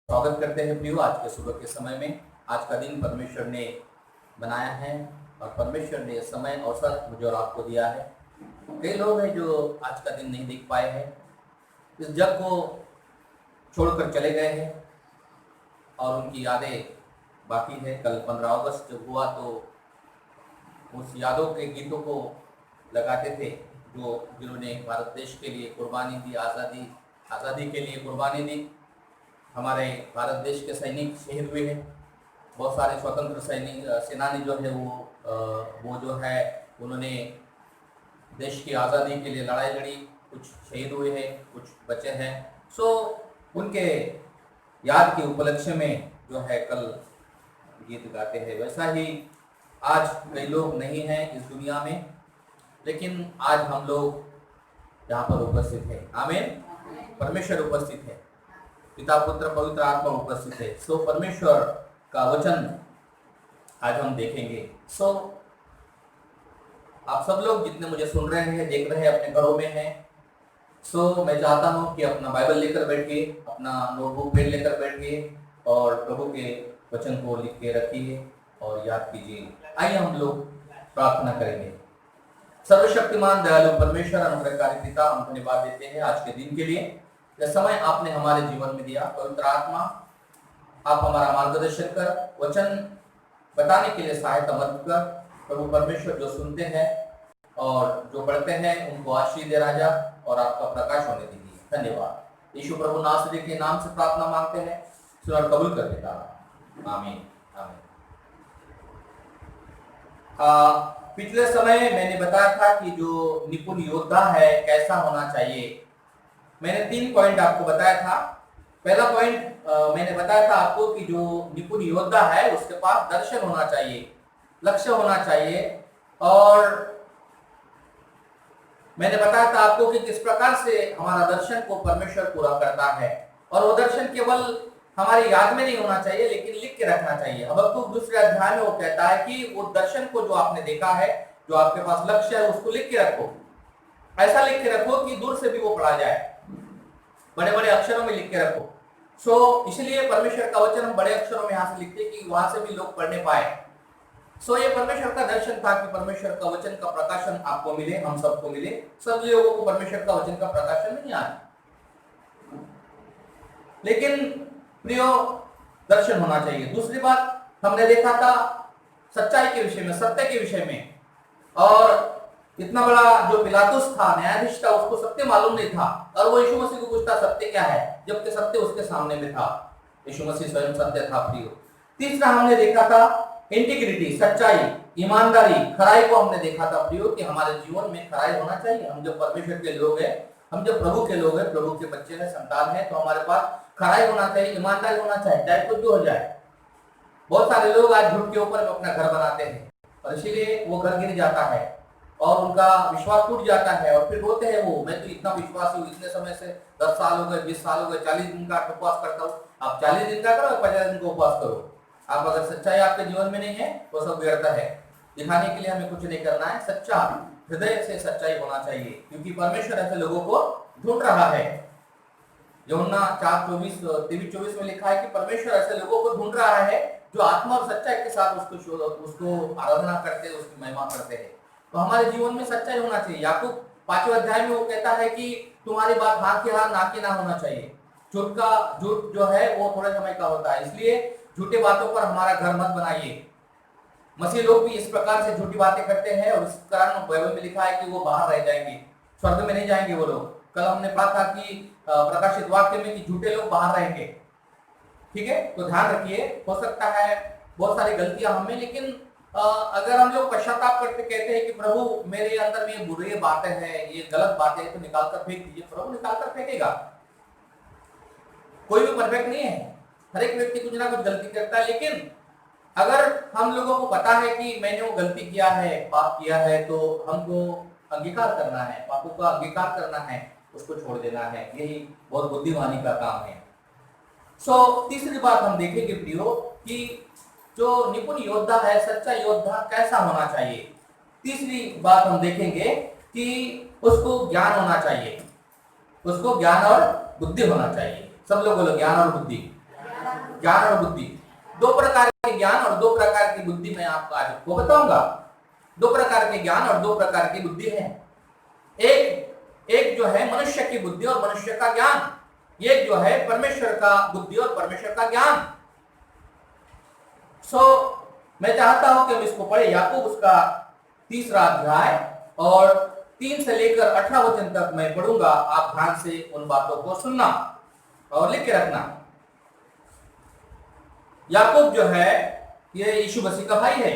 स्वागत करते हैं प्रियो आज के सुबह के समय में। आज का दिन परमेश्वर ने बनाया है और परमेश्वर ने समय अवसर मुझे और आपको दिया है। कई लोग हैं जो आज का दिन नहीं देख पाए हैं, इस जग को छोड़कर चले गए हैं और उनकी यादें बाकी है। कल 15 अगस्त जब हुआ तो उस यादों के गीतों को लगाते थे जिन्होंने भारत देश के लिए कुर्बानी दी, आज़ादी के लिए कुर्बानी दी। हमारे भारत देश के सैनिक शहीद हुए हैं, बहुत सारे स्वतंत्र सेनानी जो है वो जो है उन्होंने देश की आज़ादी के लिए लड़ाई लड़ी, कुछ शहीद हुए हैं, कुछ बचे हैं। उनके याद के उपलक्ष्य में जो है कल गीत गाते हैं। वैसा ही आज कई लोग नहीं हैं इस दुनिया में, लेकिन आज हम लोग यहाँ पर उपस्थित हैं। आमीन। परमेश्वर उपस्थित है, पिता पुत्र पवित्र आत्मा उपस्थित है। परमेश्वर का वचन आज हम देखेंगे। आप सब लोग जितने मुझे सुन रहे हैं, देख रहे हैं, अपने घरों में हैं, मैं चाहता हूं कि अपना बाइबल लेकर बैठिए, अपना नोटबुक पेन लेकर बैठिए और प्रभु के वचन को लिख के रखिए और याद कीजिए। आइए हम लोग प्रार्थना करेंगे। सर्वशक्तिमान दयालु परमेश्वर अनुग्रहकारी पिता, हम धन्यवाद देते हैं आज के दिन के लिए, यह समय आपने हमारे जीवन में दिया। पवित्र आत्मा, आप हमारा मार्गदर्शन कर, वचन बताने के लिए सहायता मदद कर। प्रभु परमेश्वर, जो सुनते हैं और जो पढ़ते हैं उनको आशीष दे राजा, और आपका प्रकाश होने दीजिए। धन्यवाद। यीशु प्रभु नासरी के नाम से प्रार्थना मांगते हैं, सुन और कबूल कर देता। आमीन आमीन। पिछले समय मैंने बताया था कि जो निपुण योद्धा है कैसा होना चाहिए। मैंने 3 पॉइंट आपको बताया था। पहला पॉइंट मैंने बताया था आपको कि जो निपुण योद्धा है उसके पास दर्शन होना चाहिए, लक्ष्य होना चाहिए, और मैंने बताया था आपको कि किस प्रकार से हमारा दर्शन को परमेश्वर पूरा करता है। और वो दर्शन केवल हमारी याद में नहीं होना चाहिए, लेकिन लिख के रखना चाहिए। हबक्कुक दूसरे अध्याय में वो कहता है कि वो दर्शन को जो आपने देखा है, जो आपके पास लक्ष्य है, उसको लिख के रखो। ऐसा लिख के रखो कि दूर से भी वो पढ़ा जाए, बड़े बड़े अक्षरों में लिख के रखो। इसलिए परमेश्वर का वचन हम बड़े अक्षरों में यहाँ से लिखते कि वहां से भी लोग पढ़ने पाए। ये परमेश्वर का दर्शन था कि परमेश्वर का वचन का प्रकाशन आपको मिले, हम सबको मिले। सब लोगों को परमेश्वर का वचन का प्रकाशन नहीं आया, लेकिन प्रियो दर्शन होना चाहिए। दूसरी बात हमने देखा था सच्चाई के विषय में, सत्य के विषय में। और इतना बड़ा जो पिलातुस था, न्यायाधीश था, उसको सत्य मालूम नहीं था, और वो यीशु मसीह को पूछता सत्य क्या है, जबकि सत्य उसके सामने में था। यीशु मसीह स्वयं सत्य था प्रियो। तीसरा हमने देखा था इंटीग्रिटी, सच्चाई, ईमानदारी, खराई को हमने देखा था प्रियो कि हमारे जीवन में खराई होना चाहिए। हम जब परमेश्वर के लोग हैं, हम जब प्रभु के लोग हैं, प्रभु के बच्चे हैं, संतान हैं, तो हमारे पास खराई होना चाहिए, ईमानदारी होना चाहिए, चाहे कुछ भी हो जाए। बहुत सारे लोग आज झूठ के ऊपर अपना घर बनाते हैं और इसीलिए वो घर गिर जाता है और उनका विश्वास टूट जाता है, और फिर बोलते हैं वो, मैं तो इतना विश्वासी हूँ, इतने समय से 10 साल हो गए, 20 साल हो गए, 40 दिन का उपवास करता हूँ। आप 40 दिन का करो, 50 दिन का उपवास करो। आप अगर सच्चाई आपके जीवन में नहीं है तो सब व्यर्थ है। दिखाने के लिए हमें कुछ नहीं करना है, सच्चा हृदय से सच्चाई होना चाहिए, क्योंकि परमेश्वर ऐसे लोगों को ढूंढ रहा है। यूहन्ना 4:23-24 में लिखा है कि परमेश्वर ऐसे लोगों को ढूंढ रहा है जो आत्मा और सच्चाई के साथ उसको आराधना करते हैं, उसकी महिमा करते हैं। तो हमारे जीवन में सच्चाई होना चाहिए। याकूब 5वें अध्याय में वो कहता है कि तुम्हारी बात हाँ की हाँ, ना की ना होना चाहिए। झूठ जो है वो थोड़े समय का होता है, इसलिए झूठी बातों पर हमारा घर मत बनाइए। मसीह लोग भी इस प्रकार से झूठी बातें करते हैं, और इस कारण बाइबल में लिखा है कि वो बाहर रह जाएंगे, स्वर्ग में नहीं जाएंगे वो लोग। कल हमने पढ़ा था कि प्रकाशित वाक्य में कि झूठे लोग बाहर रहेंगे। ठीक है, तो ध्यान रखिए। हो सकता है बहुत सारी गलतियां हमें, लेकिन अगर हम लोग पश्चाताप करते कहते हैं कि प्रभु मेरे अंदर में बुरी बातें हैं, ये गलत बातें हैं, तो निकाल कर फेंक दीजिए, प्रभु निकाल कर फेंकेगा। कोई भी परफेक्ट नहीं है, हर एक व्यक्ति कुछ ना कुछ गलती करता है, लेकिन अगर हम लोगों को पता है कि मैंने वो गलती किया है, पाप किया है, तो हमको अंगीकार करना है, पापों का अंगीकार करना है, उसको छोड़ देना है। यही बहुत बुद्धिमानी का काम है। तीसरी बात हम देखेंगे प्रियो कि जो निपुण योद्धा है, सच्चा योद्धा कैसा होना चाहिए। तीसरी बात हम देखेंगे कि उसको ज्ञान होना चाहिए, उसको ज्ञान और बुद्धि होना चाहिए। सब लोग बोलो ज्ञान और बुद्धि। ज्ञान और बुद्धि, दो प्रकार के ज्ञान और दो प्रकार की बुद्धि मैं आपको आज को बताऊंगा। दो प्रकार के ज्ञान और दो प्रकार की बुद्धि है। एक जो है मनुष्य की बुद्धि और मनुष्य का ज्ञान, एक जो है परमेश्वर का बुद्धि और परमेश्वर का ज्ञान। मैं चाहता हूं कि हम इसको पढ़े। याकूब उसका 3रा अध्याय और 3 से लेकर 18 वचन तक मैं पढ़ूंगा। आप ध्यान से उन बातों को सुनना और लिख के रखना। याकूब जो है ये यीशु मसीह का भाई है,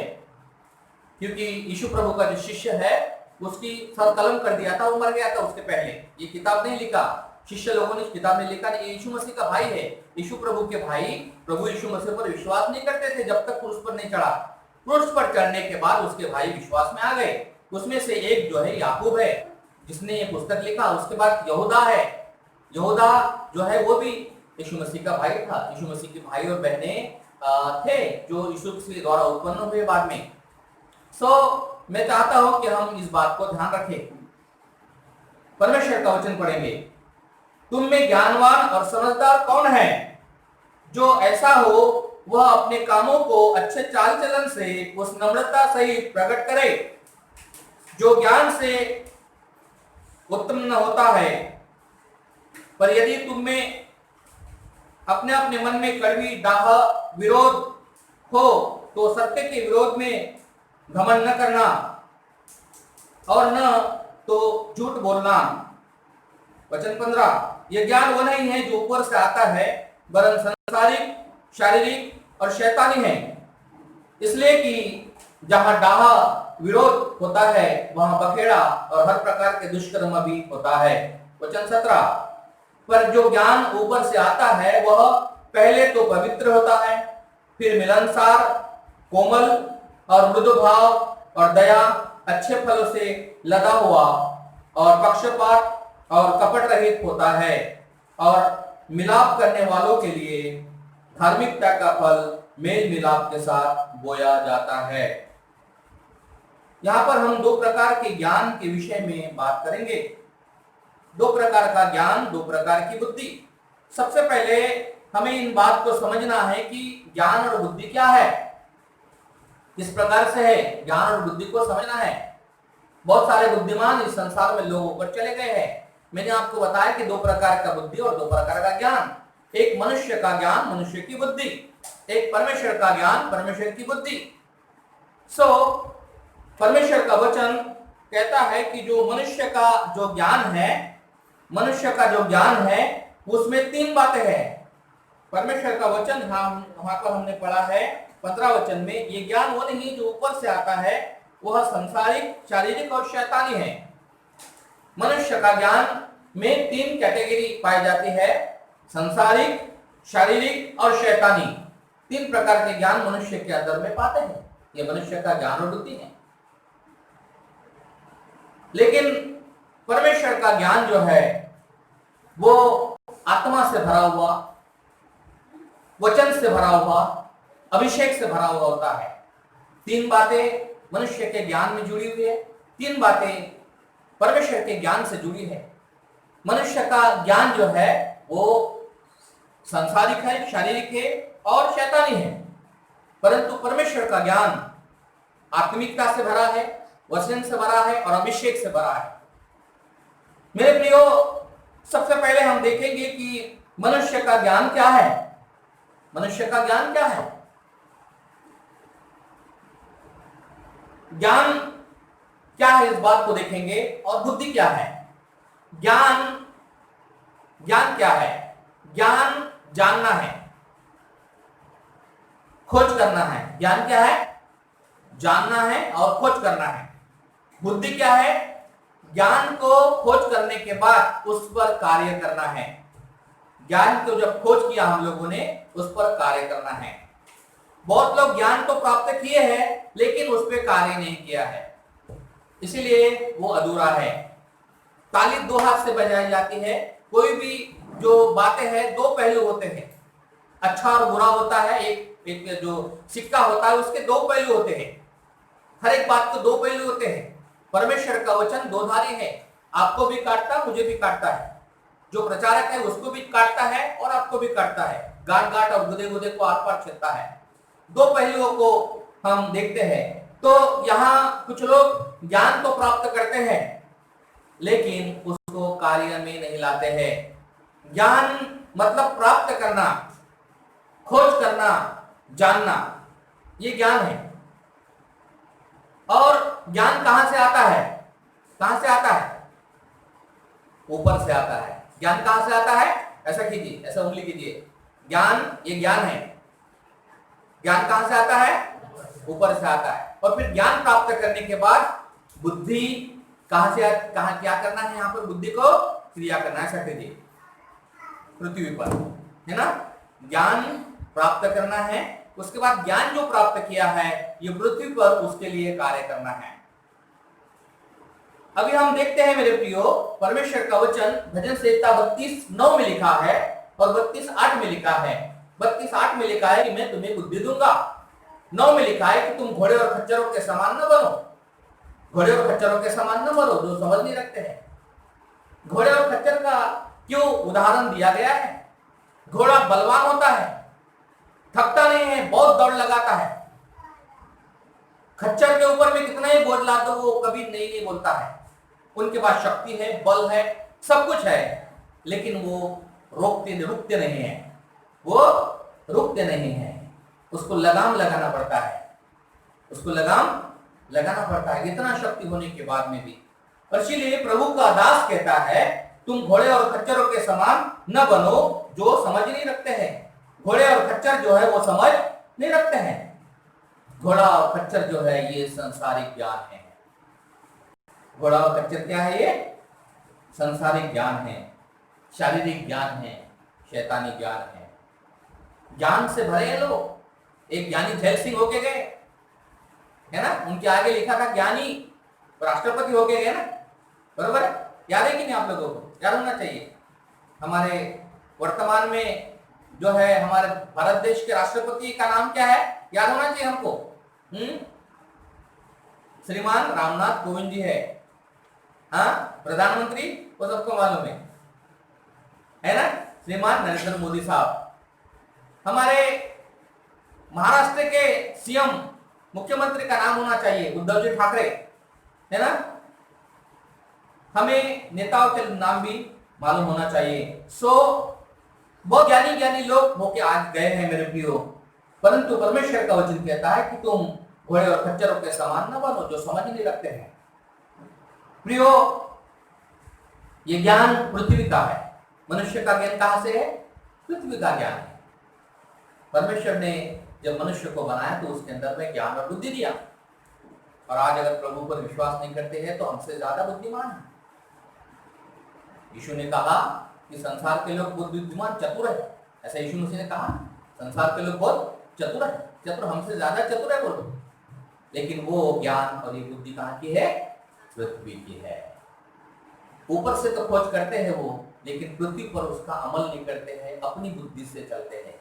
क्योंकि यीशु प्रभु का जो शिष्य है उसकी सर कलम कर दिया था, वो मर गया था उसके पहले। ये किताब नहीं लिखा, शिष्य लोगों ने किताब में लिखा। ये यीशु मसीह का भाई है। यीशु प्रभु के भाई प्रभु यीशु मसीह पर विश्वास नहीं करते थे जब तक क्रूस पर नहीं चढ़ा। क्रूस पर चढ़ने के बाद उसके भाई विश्वास में आ गए। उसमें से एक जो है याकूब है, जिसने ये पुस्तक लिखा। उसके बाद यहूदा है। यहूदा जो है वो भी यीशु मसीह का भाई था। यीशु मसीह के भाई और बहनें थे जो यीशु मसीह द्वारा उत्पन्न हुए बाद में। मैं चाहता हूं कि हम इस बात को ध्यान रखें। परमेश्वर का वचन पढ़ेंगे। तुम में ज्ञानवान और समझदार कौन है? जो ऐसा हो वह अपने कामों को अच्छे चाल चलन से उस नम्रता सहित प्रकट करे जो ज्ञान से उत्पन्न होता है। पर यदि तुम में अपने अपने मन में कड़वी डाह विरोध हो तो सत्य के विरोध में घमंड न करना और न तो झूठ बोलना। वचन 15, यह ज्ञान वो नहीं है जो ऊपर से आता है, वरन संसारिक, शारीरिक और शैतानी है। इसलिए कि जहां डाह विरोध होता है वहां बखेड़ा और हर प्रकार के दुष्कर्म भी होता है। वचन 17, पर जो ज्ञान ऊपर से आता है वह पहले तो पवित्र होता है, फिर मिलनसार, कोमल और मृदु भाव और दया, अच्छे फलों से लदा हुआ और पक्षपात और कपट रहित होता है, और मिलाप करने वालों के लिए धार्मिकता का फल मेल मिलाप के साथ बोया जाता है। यहां पर हम दो प्रकार के ज्ञान के विषय में बात करेंगे। दो प्रकार का ज्ञान, दो प्रकार की बुद्धि। सबसे पहले हमें इन बात को समझना है कि ज्ञान और बुद्धि क्या है, किस प्रकार से है। ज्ञान और बुद्धि को समझना है। बहुत सारे बुद्धिमान इस संसार में लोग ऊपर चले गए हैं। मैंने आपको बताया कि दो प्रकार का बुद्धि और दो प्रकार का ज्ञान। एक मनुष्य का ज्ञान, मनुष्य की बुद्धि। एक परमेश्वर का ज्ञान, परमेश्वर की बुद्धि। परमेश्वर का वचन कहता है कि जो मनुष्य का जो ज्ञान है, मनुष्य का जो ज्ञान है उसमें 3 बातें हैं। परमेश्वर का वचन वहां पर हमने पढ़ा है 15 वचन में, ये ज्ञान वो नहीं जो ऊपर से आता है, वह संसारिक, शारीरिक और शैतानी है। मनुष्य का ज्ञान में 3 कैटेगरी पाई जाती है, संसारिक, शारीरिक और शैतानी। 3 प्रकार के ज्ञान मनुष्य के अंदर में पाते हैं। यह मनुष्य का ज्ञान और बुद्धि है। लेकिन परमेश्वर का ज्ञान जो है वो आत्मा से भरा हुआ, वचन से भरा हुआ, अभिषेक से भरा हुआ होता है। 3 बातें मनुष्य के ज्ञान में जुड़ी हुई है, 3 बातें परमेश्वर के ज्ञान से जुड़ी है। मनुष्य का ज्ञान जो है वो सांसारिक है, शारीरिक है और शैतानी है, परंतु परमेश्वर का ज्ञान आत्मिकता से भरा है, वचन से भरा है और अभिषेक से भरा है। मेरे प्रियो, सबसे पहले हम देखेंगे कि मनुष्य का ज्ञान क्या है। मनुष्य का ज्ञान क्या है? ज्ञान क्या है इस बात को देखेंगे, और बुद्धि क्या है। ज्ञान क्या है? ज्ञान जानना है, खोज करना है। ज्ञान क्या है? जानना है और खोज करना है। बुद्धि क्या है? ज्ञान को खोज करने के बाद उस पर कार्य करना है। ज्ञान को जब खोज किया हम लोगों ने, उस पर कार्य करना है। बहुत लोग ज्ञान तो प्राप्त किए हैं लेकिन उस पर कार्य नहीं किया है, इसीलिए वो अधूरा है। ताली 2 हाथ से बजाई जाती है। कोई भी जो बातें हैं 2 पहलू होते हैं, अच्छा और बुरा होता है। एक जो सिक्का होता है उसके 2 पहलू होते हैं। हर एक बात के 2 पहलू होते हैं। परमेश्वर का वचन 2 धारी है, आपको भी काटता, मुझे भी काटता है। जो प्रचारक है उसको भी काटता है और आपको भी काटता है। गांठ गांठ और गुदे गुदे को आर पार छेदता है। दो पहलुओं को हम देखते हैं। तो यहाँ कुछ लोग ज्ञान तो प्राप्त करते हैं लेकिन उसको कार्य में नहीं लाते हैं। ज्ञान मतलब प्राप्त करना, खोज करना, जानना, ये ज्ञान है। और ज्ञान कहां से आता है? कहां से आता है? ऊपर से आता है। ज्ञान कहां से आता है? ऐसा कीजिए, ऐसा उंगली कीजिए। ज्ञान, ये ज्ञान है। ज्ञान कहां से आता है? ऊपर से आता है। और फिर ज्ञान प्राप्त करने के बाद बुद्धि कहां से, कहां क्या करना है? यहाँ पर बुद्धि को क्रिया करना है। ऐसा कीजिए, पृथ्वी पर, है ना? ज्ञान प्राप्त करना है, उसके बाद ज्ञान जो प्राप्त किया है ये पृथ्वी पर उसके लिए कार्य करना है। अभी हम देखते हैं मेरे प्रियो, परमेश्वर का वचन भजन संहिता 32:9 में लिखा है और 32:8 में लिखा है। 32:8 में लिखा है कि मैं तुम्हें बुद्धि दूंगा। 9 में लिखा है कि तुम घोड़े और खच्चरों के समान न बनो। घोड़े और खच्चरों के समान न बनो जो समझ नहीं रखते हैं। घोड़े और खच्चर का क्यों उदाहरण दिया गया है? घोड़ा बलवान होता है, थकता नहीं है, बहुत दौड़ लगाता है। खच्चर के ऊपर में कितना ही बोझ ला दो वो कभी नहीं बोलता है। उनके पास शक्ति है, बल है, सब कुछ है, लेकिन वो रुकते नहीं है। वो रुकते नहीं है। उसको लगाम लगाना पड़ता है। उसको लगाम लगाना पड़ता है, इतना शक्ति होने के बाद में भी। और इसीलिए प्रभु का दास कहता है तुम घोड़े और खच्चरों के समान न बनो जो समझ नहीं रखते हैं। घोड़े और खच्चर जो है वो समझ नहीं रखते हैं। घोड़ा और खच्चर जो है ये संसारिक ज्ञान है। घोड़ा और खच्चर क्या है? ये संसारिक ज्ञान है, शारीरिक ज्ञान है, शैतानी ज्ञान है। ज्ञान से भरे हैं लोग। एक ज्ञानी झैल सिंह होके गए, है ना? उनके आगे लिखा था ज्ञानी राष्ट्रपति होके गए ना, बरोबर है? याद है कि नहीं आप लोगों को? याद होना चाहिए। हमारे वर्तमान में जो है हमारे भारत देश के राष्ट्रपति का नाम क्या है? याद होना चाहिए हमको। श्रीमान रामनाथ कोविंद जी है। हाँ, प्रधानमंत्री वो सबको मालूम है ना? श्रीमान नरेंद्र मोदी साहब। हमारे महाराष्ट्र के सीएम, मुख्यमंत्री का नाम होना चाहिए उद्धव जी ठाकरे, है ना? हमें नेताओं के नाम भी मालूम होना चाहिए। बहुत ज्ञानी लोग होके आज गए हैं मेरे प्रियो, परंतु परमेश्वर का वचन कहता है कि तुम घोड़े और खच्चरों के समान न बनो जो समझ नहीं रखते हैं। प्रियो, ये ज्ञान पृथ्वी का है। मनुष्य का ज्ञान कहां से है? पृथ्वी का ज्ञान है। परमेश्वर ने जब मनुष्य को बनाया तो उसके अंदर में ज्ञान और बुद्धि दिया। और आज अगर प्रभु पर विश्वास नहीं करते हैं तो हमसे ज्यादा बुद्धिमान है। यीशु ने कहा कि संसार के लोग बहुत बुद्धिमान, चतुर है। ऐसा यीशु मसीह ने कहा, संसार के लोग बहुत चतुर है, चतुर हमसे ज्यादा चतुर है बोलो। लेकिन वो ज्ञान और ये बुद्धि कहाँ की है? पृथ्वी की है। ऊपर से तो खोज करते हैं वो, लेकिन पृथ्वी पर उसका अमल नहीं करते हैं, अपनी बुद्धि से चलते हैं।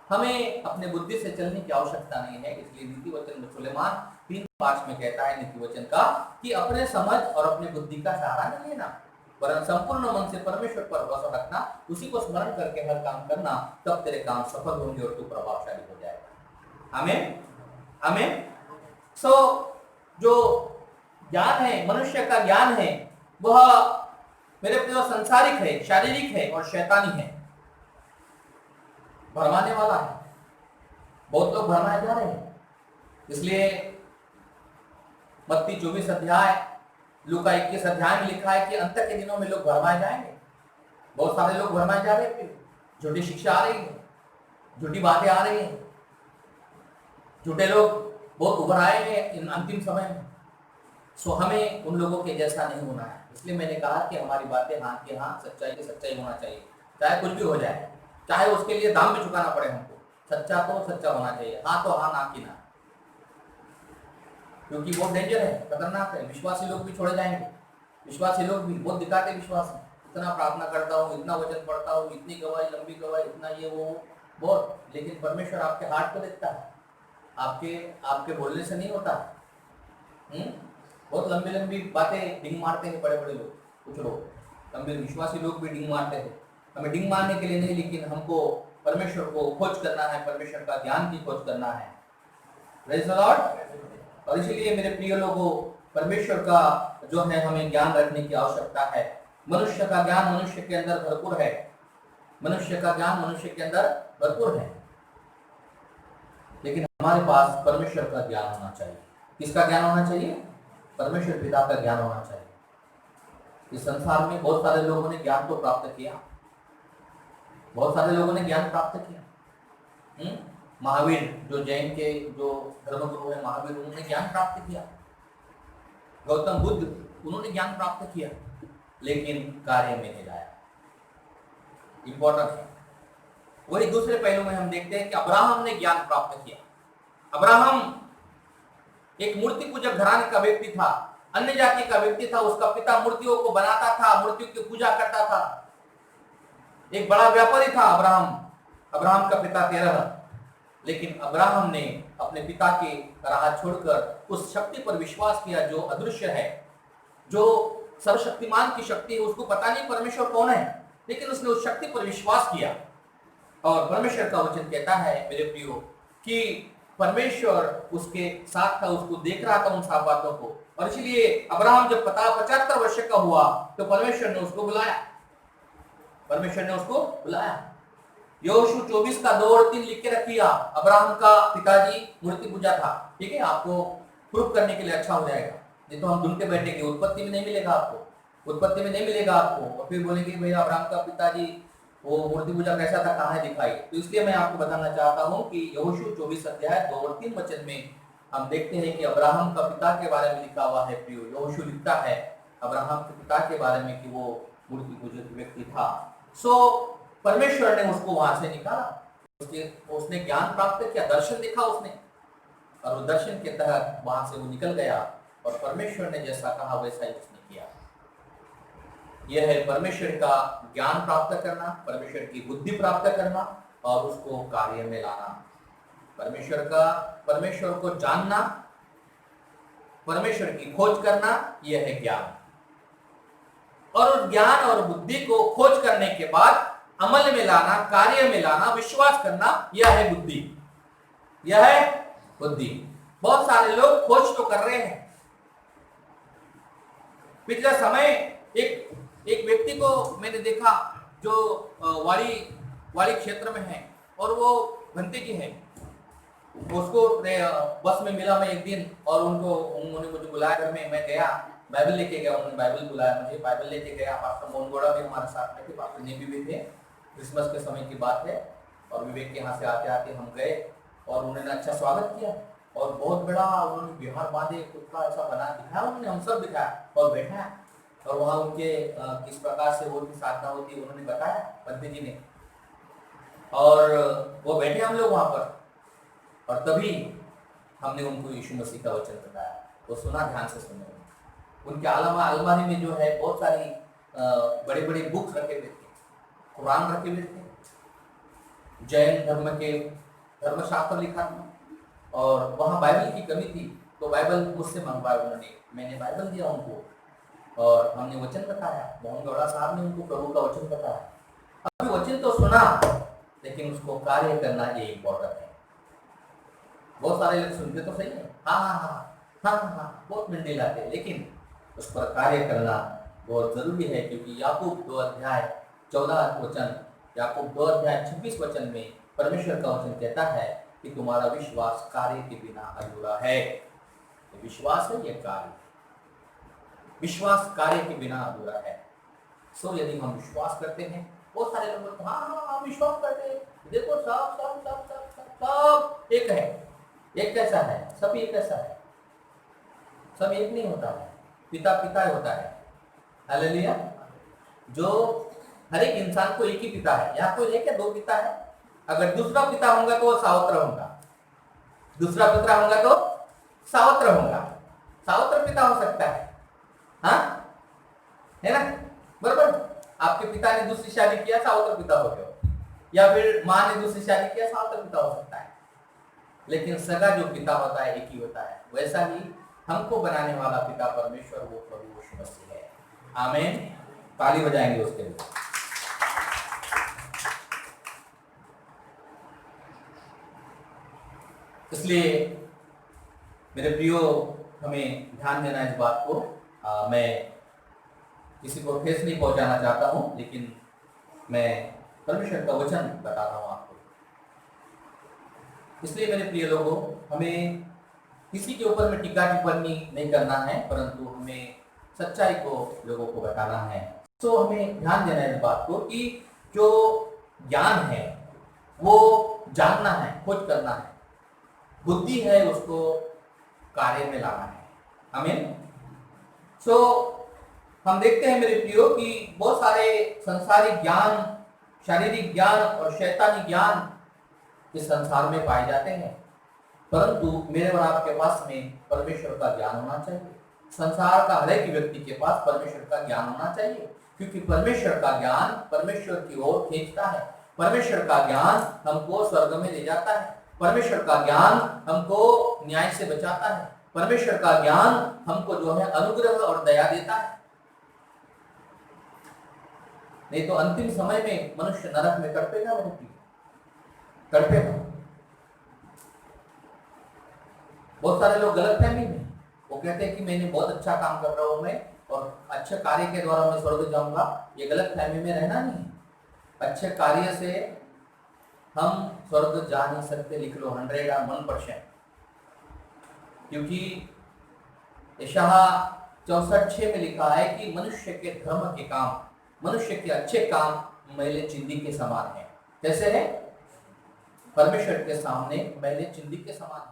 हमें अपने बुद्धि से चलने की आवश्यकता नहीं है। इसलिए नीति वचन सुलेमान 3:5 में कहता है नीति वचन का कि अपने समझ और अपनी बुद्धि का सहारा नहीं लेना, वरन संपूर्ण मन से परमेश्वर पर भरोसा रखना, उसी को स्मरण करके हर काम करना, तब तेरे काम सफल होंगे और तू प्रभावशाली हो जाएगा। आमीन, आमीन। जो ज्ञान है, मनुष्य का ज्ञान है, वह मेरे प्रिय संसारिक है, शारीरिक है और शैतानी है, भरमाने वाला है। बहुत लोग भरमाए जा रहे हैं। इसलिए मत्ती 24 अध्याय, लूका 21 अध्याय में लिखा है कि अंत के दिनों में लोग भरमाए जाएंगे। बहुत सारे लोग भरमाए जा रहे हैं, झूठी शिक्षा आ रही है, झूठी बातें आ रही हैं, झूठे लोग बहुत उभर आए हैं इन अंतिम समय में। सो हमें उन लोगों के जैसा नहीं होना है। इसलिए मैंने कहा कि हमारी बातें हाँ की हाँ, सच्चाई की सच्चाई होना चाहिए, चाहे कुछ भी हो जाए, चाहे उसके लिए दाम भी चुकाना पड़े हमको। सच्चा तो सच्चा होना चाहिए, हाँ तो हाँ, ना की ना, क्योंकि बहुत डेंजर है, खतरनाक है। विश्वासी लोग भी छोड़े जाएंगे। विश्वासी लोग भी बहुत दिखाते विश्वास है, इतना प्रार्थना करता हूँ, इतना वचन पढ़ता हूँ, इतनी गवाही, लंबी गवाही, इतना ये वो बहुत, लेकिन परमेश्वर आपके हार्ट को देखता है, आपके बोलने से नहीं होता। बहुत लंबी लंबी बातें डिंग मारते हैं बड़े बड़े लोग, कुछ लोग लंबे विश्वासी लोग भी डिंग मारते हैं। हमें डिंग मारने के लिए नहीं, लेकिन हमको परमेश्वर को खोज करना है, परमेश्वर का ज्ञान की खोज करना है। Praise the Lord. और इसीलिए मेरे प्रिय लोगों, परमेश्वर का जो है हमें ज्ञान रखने की आवश्यकता है। मनुष्य का ज्ञान मनुष्य के अंदर भरपूर है, मनुष्य का ज्ञान मनुष्य के अंदर भरपूर है, लेकिन हमारे पास परमेश्वर का ज्ञान होना चाहिए। किसका ज्ञान होना चाहिए? परमेश्वर पिता का ज्ञान होना चाहिए। इस संसार में बहुत सारे लोगों ने ज्ञान तो प्राप्त किया, बहुत सारे लोगों ने ज्ञान प्राप्त किया। महावीर जो जैन के जो धर्मगुरु है महावीर, उन्होंने ज्ञान प्राप्त किया। गौतम बुद्ध, उन्होंने ज्ञान प्राप्त किया, लेकिन कार्य में नहीं लाया। इंपॉर्टेंट है। वही दूसरे पहलू में हम देखते हैं कि अब्राहम ने ज्ञान प्राप्त किया। अब्राहम एक मूर्ति पूजक घराने का व्यक्ति था, अन्य जाति का व्यक्ति था। उसका पिता मूर्तियों को बनाता था, मूर्तियों की पूजा करता था, एक बड़ा व्यापारी था अब्राहम का पिता तेरह। लेकिन अब्राहम ने अपने पिता की राह छोड़कर उस शक्ति पर विश्वास किया जो अदृश्य है, जो सर्वशक्तिमान की शक्ति है। उसको पता नहीं परमेश्वर कौन है, लेकिन उसने उस शक्ति पर विश्वास किया। और परमेश्वर का वचन कहता है मेरे प्रियो कि परमेश्वर उसके साथ था, उसको देख रहा था उन सब बातों को। और इसलिए अब्राहम जब 75 वर्ष का हुआ तो परमेश्वर ने उसको बुलाया, परमेश्वर ने उसको बुलाया। यहोशू 24 का 2 और 3 लिख के रखिए। अब्राहम का पिताजी मूर्ति पूजा था, ठीक है, आपको प्रूफ करने के लिए अच्छा हो जाएगा। नहीं तो हम ढूंढ के बैठेंगे, उत्पत्ति में नहीं मिलेगा आपको, उत्पत्ति में नहीं मिलेगा आपको, और फिर बोलेंगे भाई अब्राहम का पिताजी वो मूर्ति पूजा कैसा था, कहाँ है, दिखाई। तो इसलिए मैं आपको बताना चाहता हूँ कि यहोशू 24 अध्याय 2 और 3 वचन में हम देखते हैं कि अब्राहम का पिता के बारे में लिखा हुआ है। प्रियो, यहोशू लिखता है अब्राहम के पिता के बारे में कि वो मूर्ति पूजक व्यक्ति था। सो परमेश्वर ने उसको वहां से निकाला, उसने ज्ञान प्राप्त किया, दर्शन देखा उसने, और वो दर्शन के तहत वहां से वो निकल गया, और परमेश्वर ने जैसा कहा वैसा ही उसने किया। यह है परमेश्वर का ज्ञान प्राप्त करना, परमेश्वर की बुद्धि प्राप्त करना और उसको कार्य में लाना। परमेश्वर को जानना, परमेश्वर की खोज करना, यह है ज्ञान। और उस ज्ञान और बुद्धि को खोज करने के बाद अमल में लाना, कार्य में लाना, विश्वास करना, यह है बुद्धि, यह है बुद्धि। बहुत सारे लोग खोज तो कर रहे हैं। पिछले समय एक व्यक्ति को मैंने देखा जो वाड़ी क्षेत्र में है, और वो भंते जी है। उसको बस में मिला मैं एक दिन, और उन्होंने मुझे बुलाया घर में। मैं गया, बाइबल लेके गया, उन्होंने बाइबल बुलाया मुझे, बाइबल लेके गया। पास्टर मोहन गौड़ा भी हमारे साथ में थे, पास्टर नेबी भी थे। क्रिसमस के समय की बात है, और विवेक के यहाँ से आते आते हम गए, और उन्होंने अच्छा स्वागत किया, और बहुत बड़ा उन्होंने बिहार बांधे कुत्ता ऐसा बना दिखाया, उन्होंने हम सब दिखाया और बैठा, और वहाँ उनके किस प्रकार से वो साधना होती है उन्होंने बताया पंडित जी ने। और वो बैठे हम लोग वहाँ पर, और तभी हमने उनको यीशु मसीह का वचन बताया। वो सुना, ध्यान से सुने। उनके अलमारी में जो है बहुत सारी बड़े बड़े बुक्स रखे हुए थे, कुरान रखे हुए थे, जैन धर्म के धर्मशास्त्र लिखा था, और वहाँ बाइबल की कमी थी, तो बाइबल मुझसे मंगवाया उन्होंने। मैंने बाइबल दिया उनको, और हमने वचन बताया। मोहन गौड़ा साहब ने उनको प्रभु का वचन बताया। अभी वचन तो सुना, लेकिन उसको कार्य करना ये इम्पोर्टेंट है। बहुत सारे लोग सुनते तो सही है, हाँ हाँ हाँ हाँ हाँ हाँ, बहुत मिनटे लाते, लेकिन उस पर कार्य करना बहुत जरूरी है। क्योंकि याकूब 2 अध्याय 14 वचन, याकूब 2 अध्याय 26 वचन में परमेश्वर का वचन कहता है कि तुम्हारा विश्वास कार्य के बिना अधूरा है। विश्वास है ये कार्य, विश्वास कार्य के बिना अधूरा है। सो यदि हम विश्वास करते हैं, बहुत सारे लोग बोलते हैं हाँ हाँ हम विश्वास करते हैं, देखो सब सब सब सब सब सब एक है। एक कैसा है? सब एक कैसा है? सब एक नहीं होता है, पिता पिता होता है। हालेलुया। जो हर एक इंसान को एक ही पिता है। यहाँ कोई एक या 2 पिता है? अगर दूसरा पिता होगा तो वो सावत्र होगा, दूसरा पिता होगा तो सावत्र होगा। सावत्र पिता हो सकता है, हाँ है ना, बराबर। आपके पिता ने दूसरी शादी किया, सावत्र पिता हो गए, या फिर माँ ने दूसरी शादी किया, सावत्र पिता हो सकता है। लेकिन सगा जो पिता होता है एक ही होता है। वैसा ही हमको बनाने वाला पिता परमेश्वर, वो प्रभु यीशु मसीह है। आमीन। ताली बजाएंगे उसके लिए। इसलिए मेरे प्रियो, हमें ध्यान देना इस बात को। मैं किसी को ठेस नहीं पहुंचाना चाहता हूं, लेकिन मैं परमेश्वर का वचन बता रहा हूं आपको। इसलिए मेरे प्रिय लोगों, हमें किसी के ऊपर में टीका टिप्पणी नहीं करना है, परंतु हमें सच्चाई को लोगों को बताना है। तो हमें ध्यान देना है इस बात को कि जो ज्ञान है वो जानना है, खोज करना है, बुद्धि है उसको कार्य में लाना है। आमीन। सो हम देखते हैं मेरे प्रियो कि बहुत सारे संसारिक ज्ञान, शारीरिक ज्ञान और शैतानी ज्ञान इस संसार में पाए जाते हैं, परंतु मेरे और आपके पास में परमेश्वर का ज्ञान होना चाहिए। संसार का हर एक व्यक्ति के पास परमेश्वर का ज्ञान होना चाहिए, क्योंकि परमेश्वर का ज्ञान परमेश्वर की ओर खींचता है। परमेश्वर का ज्ञान हमको स्वर्ग में ले जाता है। परमेश्वर का ज्ञान हमको न्याय से बचाता है। परमेश्वर का ज्ञान हमको जो है अनुग्रह और दया देता है। नहीं तो अंतिम समय में मनुष्य नरक में तड़पेगा, तड़पेगा। बहुत सारे लोग गलतफहमी में वो कहते हैं कि मैंने बहुत अच्छा काम कर रहा हूं मैं, और अच्छे कार्य के द्वारा मैं स्वर्ग जाऊंगा। ये गलतफहमी में रहना नहीं। अच्छे कार्य से हम स्वर्ग जा नहीं सकते, लिख लो 101%। क्योंकि यशाया 64:6 में लिखा है कि मनुष्य के धर्म के काम, मनुष्य के अच्छे काम मैले चिंदी के समान है। कैसे है? परमेश्वर के सामने मैले चिंदी के समान है।